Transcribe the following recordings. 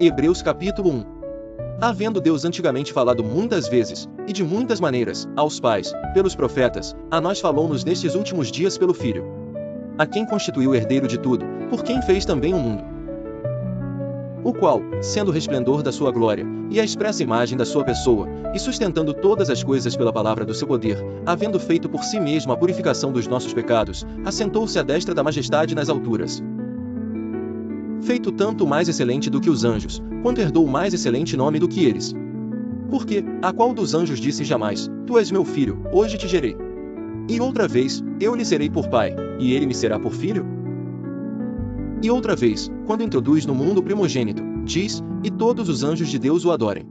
Hebreus capítulo 1. Havendo Deus antigamente falado muitas vezes, e de muitas maneiras, aos pais, pelos profetas, a nós falou-nos nestes últimos dias pelo Filho, a quem constituiu herdeiro de tudo, por quem fez também o mundo, o qual, sendo o resplendor da sua glória, e a expressa imagem da sua pessoa, e sustentando todas as coisas pela palavra do seu poder, havendo feito por si mesmo a purificação dos nossos pecados, assentou-se à destra da majestade nas alturas. Feito tanto mais excelente do que os anjos, quanto herdou mais excelente nome do que eles. Porque, a qual dos anjos disse jamais, Tu és meu filho, hoje te gerei. E outra vez, eu lhe serei por pai, e ele me será por filho? E outra vez, quando introduz no mundo o primogênito, diz, e todos os anjos de Deus o adorem.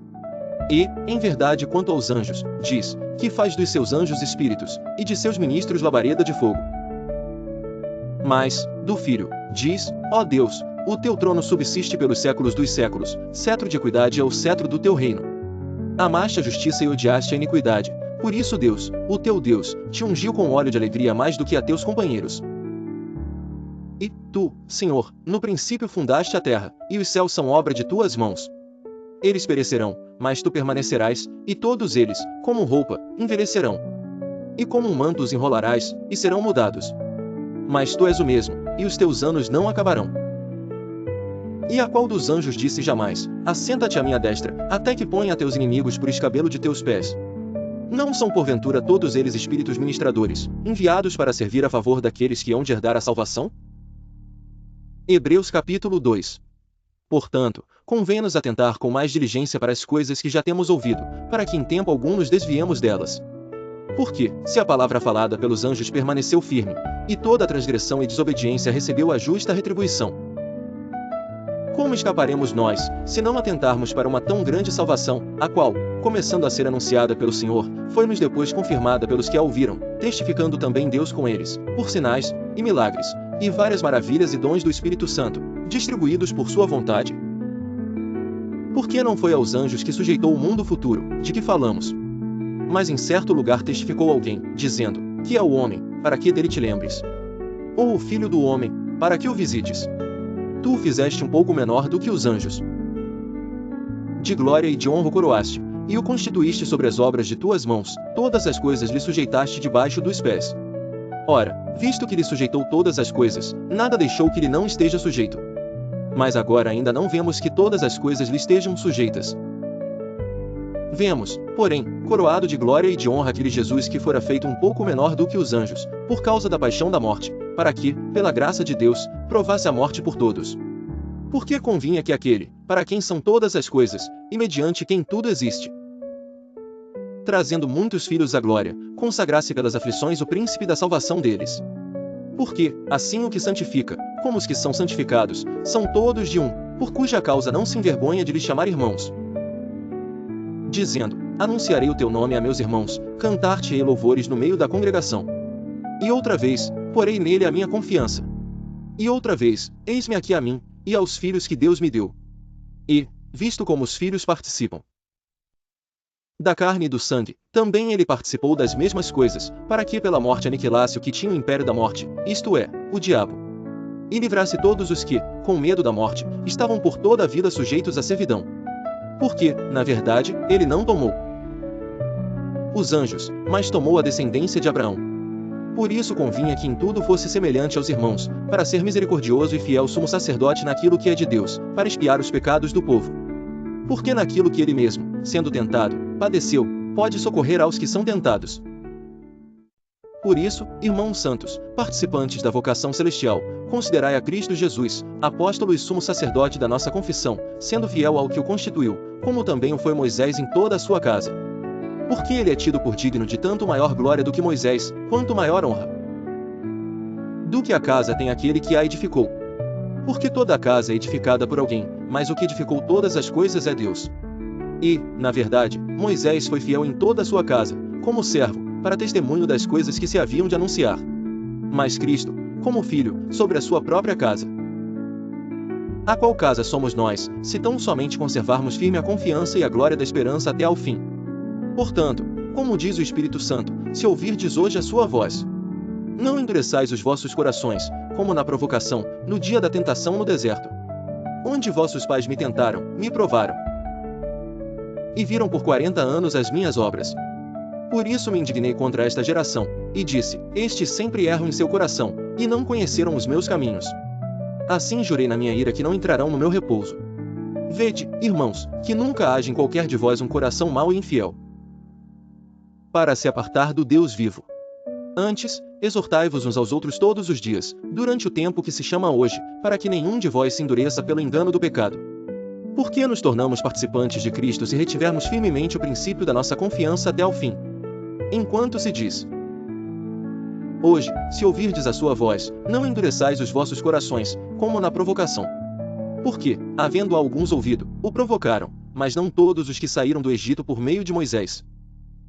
E, em verdade quanto aos anjos, diz, que faz dos seus anjos espíritos, e de seus ministros labareda de fogo. Mas, do Filho, diz, ó Deus, o teu trono subsiste pelos séculos dos séculos, cetro de equidade é o cetro do teu reino. Amaste a justiça e odiaste a iniquidade, por isso Deus, o teu Deus, te ungiu com óleo de alegria mais do que a teus companheiros. E tu, Senhor, no princípio fundaste a terra, e os céus são obra de tuas mãos. Eles perecerão, mas tu permanecerás, e todos eles, como roupa, envelhecerão. E como um manto os enrolarás, e serão mudados. Mas tu és o mesmo, e os teus anos não acabarão. E a qual dos anjos disse jamais, assenta-te à minha destra, até que ponha teus inimigos por escabelo de teus pés? Não são porventura todos eles espíritos ministradores, enviados para servir a favor daqueles que hão de herdar a salvação? Hebreus capítulo 2. Portanto, convém-nos atentar com mais diligência para as coisas que já temos ouvido, para que em tempo algum nos desviemos delas. Porque, se a palavra falada pelos anjos permaneceu firme, e toda a transgressão e desobediência recebeu a justa retribuição, como escaparemos nós, se não atentarmos para uma tão grande salvação, a qual, começando a ser anunciada pelo Senhor, foi-nos depois confirmada pelos que a ouviram, testificando também Deus com eles, por sinais, e milagres, e várias maravilhas e dons do Espírito Santo, distribuídos por sua vontade? Porque não foi aos anjos que sujeitou o mundo futuro, de que falamos. Mas em certo lugar testificou alguém, dizendo, que é o homem, para que dele te lembres? Ou o filho do homem, para que o visites? Tu o fizeste um pouco menor do que os anjos. De glória e de honra o coroaste, e o constituíste sobre as obras de tuas mãos, todas as coisas lhe sujeitaste debaixo dos pés. Ora, visto que lhe sujeitou todas as coisas, nada deixou que lhe não esteja sujeito. Mas agora ainda não vemos que todas as coisas lhe estejam sujeitas. Vemos, porém, coroado de glória e de honra aquele Jesus que fora feito um pouco menor do que os anjos, por causa da paixão da morte, para que, pela graça de Deus, provasse a morte por todos. Porque convinha que aquele, para quem são todas as coisas, e mediante quem tudo existe, trazendo muitos filhos à glória, consagrasse pelas aflições o príncipe da salvação deles. Porque, assim o que santifica, como os que são santificados, são todos de um, por cuja causa não se envergonha de lhes chamar irmãos. Dizendo, anunciarei o teu nome a meus irmãos, cantar-te-ei louvores no meio da congregação. E outra vez, porei nele a minha confiança. E outra vez, eis-me aqui a mim, e aos filhos que Deus me deu. E, visto como os filhos participam da carne e do sangue, também ele participou das mesmas coisas, para que pela morte aniquilasse o que tinha o império da morte, isto é, o diabo. E livrasse todos os que, com medo da morte, estavam por toda a vida sujeitos à servidão. Porque, na verdade, ele não tomou os anjos, mas tomou a descendência de Abraão. Por isso convinha que em tudo fosse semelhante aos irmãos, para ser misericordioso e fiel sumo sacerdote naquilo que é de Deus, para expiar os pecados do povo. Porque naquilo que ele mesmo, sendo tentado, padeceu, pode socorrer aos que são tentados. Por isso, irmãos santos, participantes da vocação celestial, considerai a Cristo Jesus, apóstolo e sumo sacerdote da nossa confissão, sendo fiel ao que o constituiu, como também o foi Moisés em toda a sua casa. Porque ele é tido por digno de tanto maior glória do que Moisés, quanto maior honra do que a casa tem aquele que a edificou. Porque toda a casa é edificada por alguém, mas o que edificou todas as coisas é Deus. E, na verdade, Moisés foi fiel em toda a sua casa, como servo, para testemunho das coisas que se haviam de anunciar. Mas Cristo, como filho, sobre a sua própria casa. A qual casa somos nós, se tão somente conservarmos firme a confiança e a glória da esperança até ao fim? Portanto, como diz o Espírito Santo, se ouvirdes hoje a sua voz, não endureçais os vossos corações, como na provocação, no dia da tentação no deserto. onde vossos pais me tentaram, me provaram, e viram por 40 anos as minhas obras. Por isso me indignei contra esta geração, e disse: estes sempre erram em seu coração, e não conheceram os meus caminhos. Assim jurei na minha ira que não entrarão no meu repouso. Vede, irmãos, que nunca haja em qualquer de vós um coração mau e infiel, para se apartar do Deus vivo. Antes, exortai-vos uns aos outros todos os dias, durante o tempo que se chama hoje, para que nenhum de vós se endureça pelo engano do pecado. Por que nos tornamos participantes de Cristo se retivermos firmemente o princípio da nossa confiança até ao fim? Enquanto se diz: hoje, se ouvirdes a sua voz, não endureçais os vossos corações, como na provocação. Porque, havendo alguns ouvido, o provocaram, mas não todos os que saíram do Egito por meio de Moisés.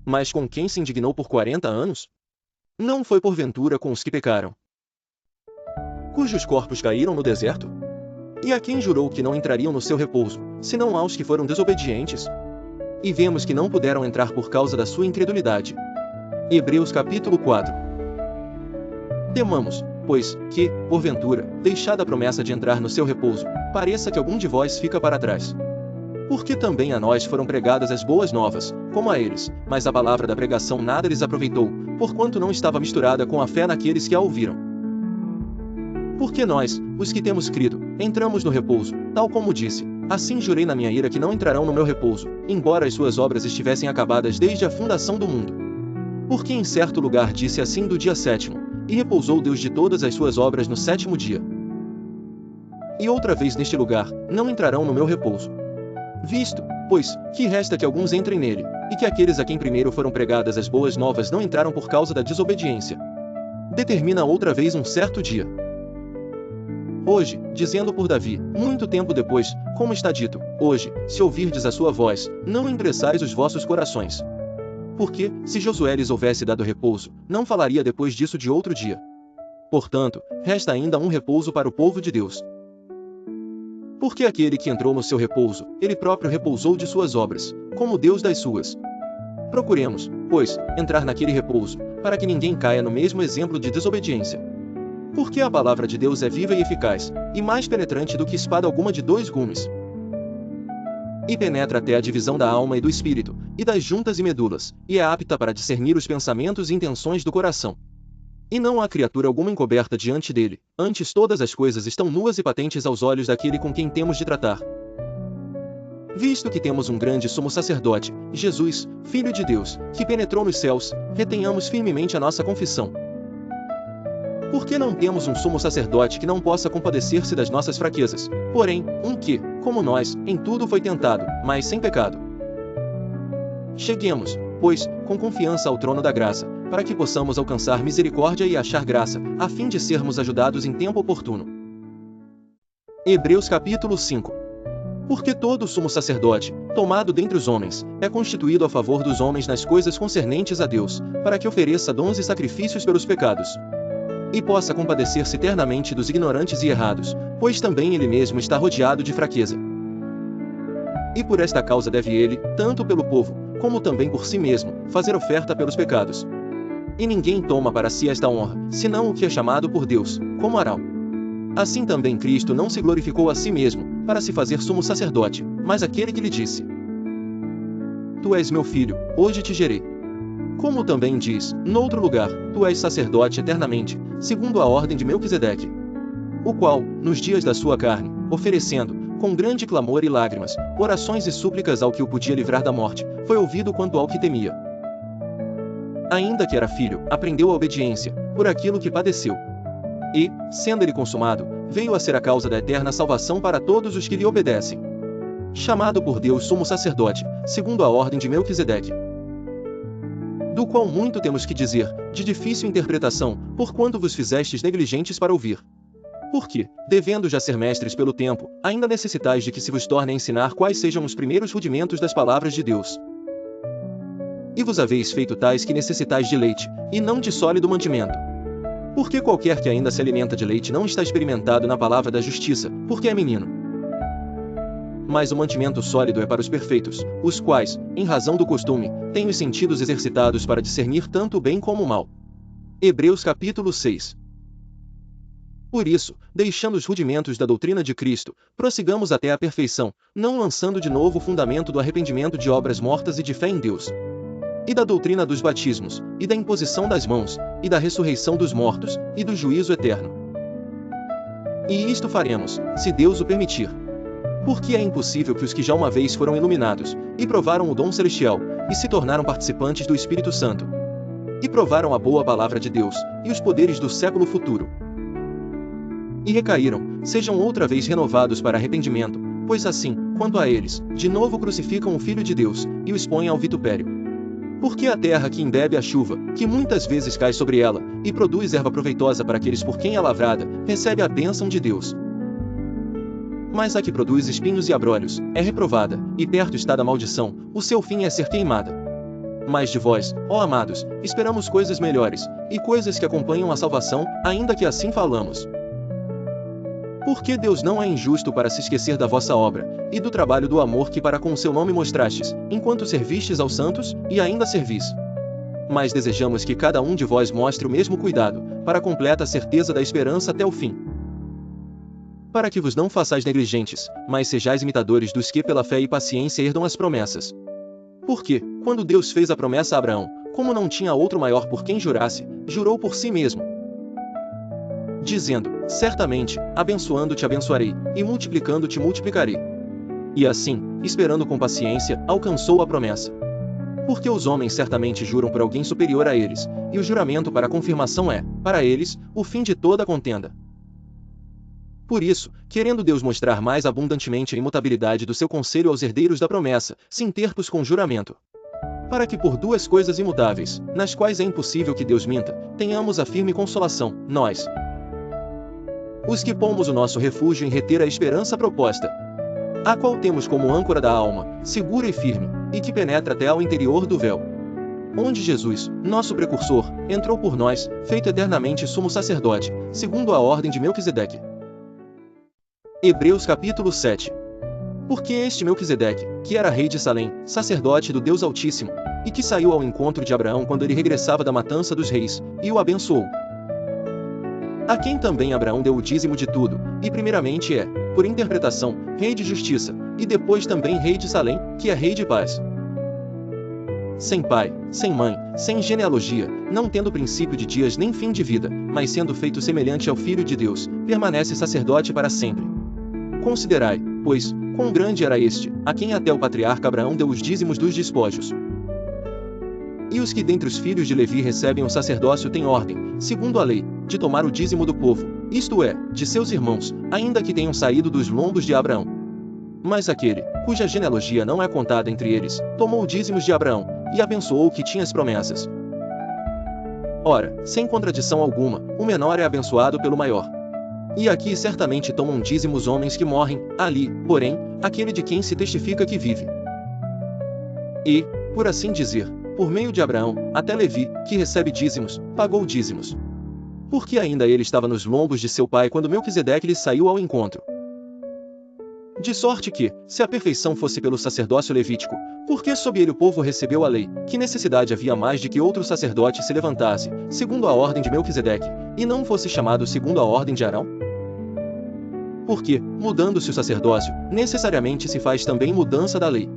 Mas com quem se indignou por 40 anos? Não foi porventura com os que pecaram, cujos corpos caíram no deserto? E a quem jurou que não entrariam no seu repouso, senão aos que foram desobedientes? E vemos que não puderam entrar por causa da sua incredulidade. Hebreus capítulo 4. Temamos, pois, que, porventura, deixada a promessa de entrar no seu repouso, pareça que algum de vós fica para trás. Porque também a nós foram pregadas as boas novas, como a eles, mas a palavra da pregação nada lhes aproveitou, porquanto não estava misturada com a fé naqueles que a ouviram. Porque nós, os que temos crido, entramos no repouso, tal como disse: assim jurei na minha ira que não entrarão no meu repouso, embora as suas obras estivessem acabadas desde a fundação do mundo. Porque em certo lugar disse assim do dia 7º, e repousou Deus de todas as suas obras no 7º dia. E outra vez neste lugar, não entrarão no meu repouso. Visto, pois, que resta que alguns entrem nele, e que aqueles a quem primeiro foram pregadas as boas novas não entraram por causa da desobediência, determina outra vez um certo dia. Hoje, dizendo por Davi, muito tempo depois, como está dito: hoje, se ouvirdes a sua voz, não endureçais os vossos corações. Porque, se Josué lhes houvesse dado repouso, não falaria depois disso de outro dia. Portanto, resta ainda um repouso para o povo de Deus. Porque aquele que entrou no seu repouso, ele próprio repousou de suas obras, como Deus das suas. Procuremos, pois, entrar naquele repouso, para que ninguém caia no mesmo exemplo de desobediência. Porque a palavra de Deus é viva e eficaz, e mais penetrante do que espada alguma de 2 gumes. E penetra até a divisão da alma e do espírito, e das juntas e medulas, e é apta para discernir os pensamentos e intenções do coração. E não há criatura alguma encoberta diante dele, antes todas as coisas estão nuas e patentes aos olhos daquele com quem temos de tratar. Visto que temos um grande sumo sacerdote, Jesus, Filho de Deus, que penetrou nos céus, retenhamos firmemente a nossa confissão. Porque não temos um sumo sacerdote que não possa compadecer-se das nossas fraquezas, porém, um que, como nós, em tudo foi tentado, mas sem pecado. Cheguemos, pois, com confiança ao trono da graça, para que possamos alcançar misericórdia e achar graça, a fim de sermos ajudados em tempo oportuno. Hebreus capítulo 5. Porque todo sumo sacerdote, tomado dentre os homens, é constituído a favor dos homens nas coisas concernentes a Deus, para que ofereça dons e sacrifícios pelos pecados, e possa compadecer-se eternamente dos ignorantes e errados, pois também ele mesmo está rodeado de fraqueza. E por esta causa deve ele, tanto pelo povo, como também por si mesmo, fazer oferta pelos pecados. E ninguém toma para si esta honra, senão o que é chamado por Deus, como Arão. Assim também Cristo não se glorificou a si mesmo, para se fazer sumo sacerdote, mas aquele que lhe disse: Tu és meu filho, hoje te gerei. Como também diz, noutro lugar, tu és sacerdote eternamente, segundo a ordem de Melquisedeque. O qual, nos dias da sua carne, oferecendo, com grande clamor e lágrimas, orações e súplicas ao que o podia livrar da morte, foi ouvido quanto ao que temia. Ainda que era filho, aprendeu a obediência, por aquilo que padeceu. E, sendo ele consumado, veio a ser a causa da eterna salvação para todos os que lhe obedecem. Chamado por Deus sumo sacerdote, segundo a ordem de Melquisedeque. Do qual muito temos que dizer, de difícil interpretação, porquanto vos fizestes negligentes para ouvir. Porque, devendo já ser mestres pelo tempo, ainda necessitais de que se vos torne a ensinar quais sejam os primeiros rudimentos das palavras de Deus. E vos haveis feito tais que necessitais de leite, e não de sólido mantimento. Porque qualquer que ainda se alimenta de leite não está experimentado na palavra da justiça, porque é menino. Mas o mantimento sólido é para os perfeitos, os quais, em razão do costume, têm os sentidos exercitados para discernir tanto o bem como o mal. Hebreus capítulo 6. Por isso, deixando os rudimentos da doutrina de Cristo, prossigamos até a perfeição, não lançando de novo o fundamento do arrependimento de obras mortas e de fé em Deus. E da doutrina dos batismos, e da imposição das mãos, e da ressurreição dos mortos, e do juízo eterno. E isto faremos, se Deus o permitir. Porque é impossível que os que já uma vez foram iluminados, e provaram o dom celestial, e se tornaram participantes do Espírito Santo, e provaram a boa palavra de Deus, e os poderes do século futuro, e recaíram, sejam outra vez renovados para arrependimento, pois assim, quanto a eles, de novo crucificam o Filho de Deus, e o expõem ao vitupério. Porque a terra que embebe a chuva, que muitas vezes cai sobre ela, e produz erva proveitosa para aqueles por quem é lavrada, recebe a bênção de Deus. Mas a que produz espinhos e abrolhos, é reprovada, e perto está da maldição, o seu fim é ser queimada. Mas de vós, ó amados, esperamos coisas melhores, e coisas que acompanham a salvação, ainda que assim falamos. Porque Deus não é injusto para se esquecer da vossa obra, e do trabalho do amor que para com o seu nome mostrastes, enquanto servistes aos santos, e ainda servis. Mas desejamos que cada um de vós mostre o mesmo cuidado, para a completa certeza da esperança até o fim. Para que vos não façais negligentes, mas sejais imitadores dos que pela fé e paciência herdam as promessas. Porque, quando Deus fez a promessa a Abraão, como não tinha outro maior por quem jurasse, jurou por si mesmo, dizendo, certamente, abençoando-te abençoarei, e multiplicando-te multiplicarei. E assim, esperando com paciência, alcançou a promessa. Porque os homens certamente juram por alguém superior a eles, e o juramento para a confirmação é, para eles, o fim de toda contenda. Por isso, querendo Deus mostrar mais abundantemente a imutabilidade do seu conselho aos herdeiros da promessa, se interpôs com juramento. Para que por duas coisas imutáveis, nas quais é impossível que Deus minta, tenhamos a firme consolação, nós, os que pomos o nosso refúgio em reter a esperança proposta, a qual temos como âncora da alma, segura e firme, e que penetra até ao interior do véu, onde Jesus, nosso precursor, entrou por nós, feito eternamente sumo sacerdote, segundo a ordem de Melquisedeque. Hebreus capítulo 7. Porque este Melquisedeque, que era rei de Salém, sacerdote do Deus Altíssimo, e que saiu ao encontro de Abraão quando ele regressava da matança dos reis, e o abençoou, a quem também Abraão deu o dízimo de tudo, e primeiramente é, por interpretação, rei de justiça, e depois também rei de Salém, que é rei de paz. Sem pai, sem mãe, sem genealogia, não tendo princípio de dias nem fim de vida, mas sendo feito semelhante ao Filho de Deus, permanece sacerdote para sempre. Considerai, pois, quão grande era este, a quem até o patriarca Abraão deu os dízimos dos despojos. E os que dentre os filhos de Levi recebem o sacerdócio têm ordem, segundo a lei, de tomar o dízimo do povo, isto é, de seus irmãos, ainda que tenham saído dos lombos de Abraão. Mas aquele, cuja genealogia não é contada entre eles, tomou dízimos de Abraão, e abençoou o que tinha as promessas. Ora, sem contradição alguma, o menor é abençoado pelo maior. E aqui certamente tomam dízimo os homens que morrem, ali, porém, aquele de quem se testifica que vive. E, por assim dizer, por meio de Abraão, até Levi, que recebe dízimos, pagou dízimos. Porque ainda ele estava nos lombos de seu pai quando Melquisedeque lhe saiu ao encontro. De sorte que, se a perfeição fosse pelo sacerdócio levítico, por que sob ele o povo recebeu a lei, que necessidade havia mais de que outro sacerdote se levantasse, segundo a ordem de Melquisedeque, e não fosse chamado segundo a ordem de Arão? Porque, mudando-se o sacerdócio, necessariamente se faz também mudança da lei.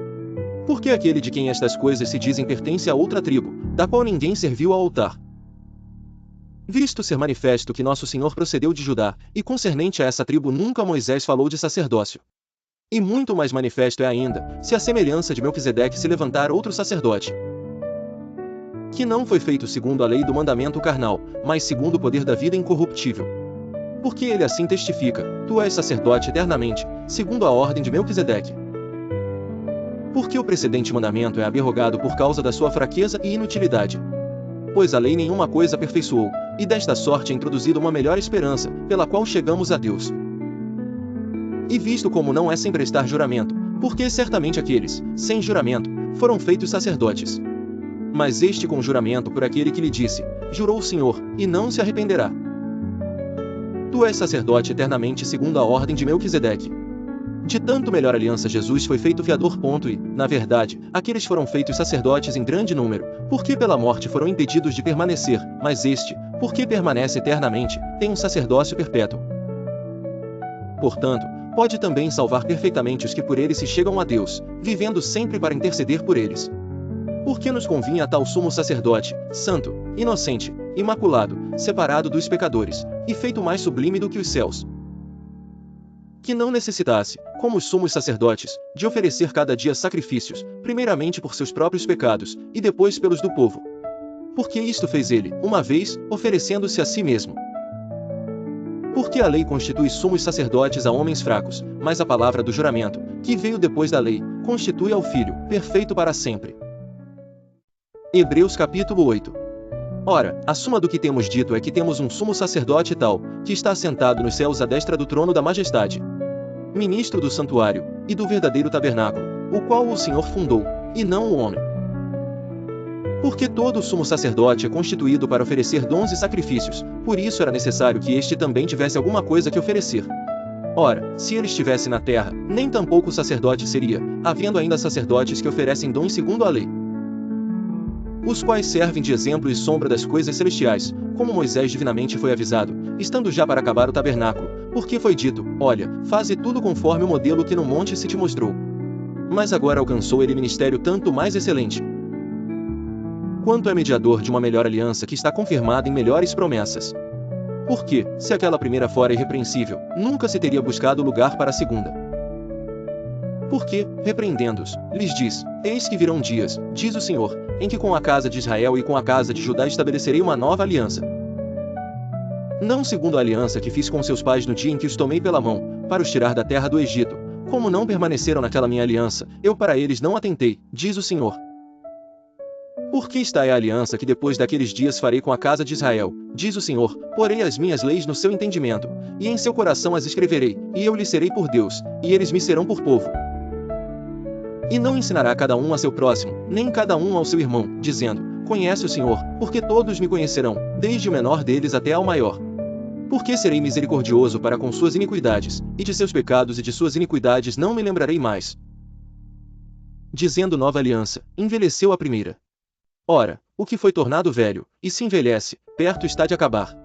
Porque aquele de quem estas coisas se dizem pertence a outra tribo, da qual ninguém serviu ao altar. Visto ser manifesto que nosso Senhor procedeu de Judá, e concernente a essa tribo nunca Moisés falou de sacerdócio. E muito mais manifesto é ainda, se a semelhança de Melquisedeque se levantar outro sacerdote, que não foi feito segundo a lei do mandamento carnal, mas segundo o poder da vida incorruptível. Porque ele assim testifica, tu és sacerdote eternamente, segundo a ordem de Melquisedeque. Porque o precedente mandamento é abrogado por causa da sua fraqueza e inutilidade. Pois a lei nenhuma coisa aperfeiçoou, e desta sorte é introduzida uma melhor esperança, pela qual chegamos a Deus. E visto como não é sem prestar juramento, porque certamente aqueles, sem juramento, foram feitos sacerdotes. Mas este com juramento por aquele que lhe disse, jurou o Senhor, e não se arrependerá. Tu és sacerdote eternamente segundo a ordem de Melquisedeque. De tanto melhor aliança Jesus foi feito fiador. E, na verdade, aqueles foram feitos sacerdotes em grande número, porque pela morte foram impedidos de permanecer, mas este, porque permanece eternamente, tem um sacerdócio perpétuo. Portanto, pode também salvar perfeitamente os que por ele se chegam a Deus, vivendo sempre para interceder por eles. Porque nos convinha tal sumo sacerdote, santo, inocente, imaculado, separado dos pecadores, e feito mais sublime do que os céus, que não necessitasse, como os sumos sacerdotes, de oferecer cada dia sacrifícios, primeiramente por seus próprios pecados, e depois pelos do povo. Porque isto fez ele, uma vez, oferecendo-se a si mesmo. Porque a lei constitui sumos sacerdotes a homens fracos, mas a palavra do juramento, que veio depois da lei, constitui ao Filho, perfeito para sempre. Hebreus capítulo 8. Ora, a suma do que temos dito é que temos um sumo sacerdote tal, que está assentado nos céus à destra do trono da majestade, ministro do santuário, e do verdadeiro tabernáculo, o qual o Senhor fundou, e não o homem. Porque todo sumo sacerdote é constituído para oferecer dons e sacrifícios, por isso era necessário que este também tivesse alguma coisa que oferecer. Ora, se ele estivesse na terra, nem tampouco sacerdote seria, havendo ainda sacerdotes que oferecem dons segundo a lei, os quais servem de exemplo e sombra das coisas celestiais, como Moisés divinamente foi avisado, estando já para acabar o tabernáculo, porque foi dito, olha, faze tudo conforme o modelo que no monte se te mostrou. Mas agora alcançou ele ministério tanto mais excelente, quanto é mediador de uma melhor aliança que está confirmada em melhores promessas. Porque, se aquela primeira fora irrepreensível, nunca se teria buscado lugar para a segunda. Porque, repreendendo-os, lhes diz, eis que virão dias, diz o Senhor, em que com a casa de Israel e com a casa de Judá estabelecerei uma nova aliança. Não segundo a aliança que fiz com seus pais no dia em que os tomei pela mão, para os tirar da terra do Egito, como não permaneceram naquela minha aliança, eu para eles não atentei, diz o Senhor. Porque esta é a aliança que depois daqueles dias farei com a casa de Israel, diz o Senhor, porei as minhas leis no seu entendimento, e em seu coração as escreverei, e eu lhes serei por Deus, e eles me serão por povo. E não ensinará cada um a seu próximo, nem cada um ao seu irmão, dizendo, conhece o Senhor, porque todos me conhecerão, desde o menor deles até ao maior. Porque serei misericordioso para com suas iniquidades, e de seus pecados e de suas iniquidades não me lembrarei mais. Dizendo nova aliança, envelheceu a primeira. Ora, o que foi tornado velho, e se envelhece, perto está de acabar.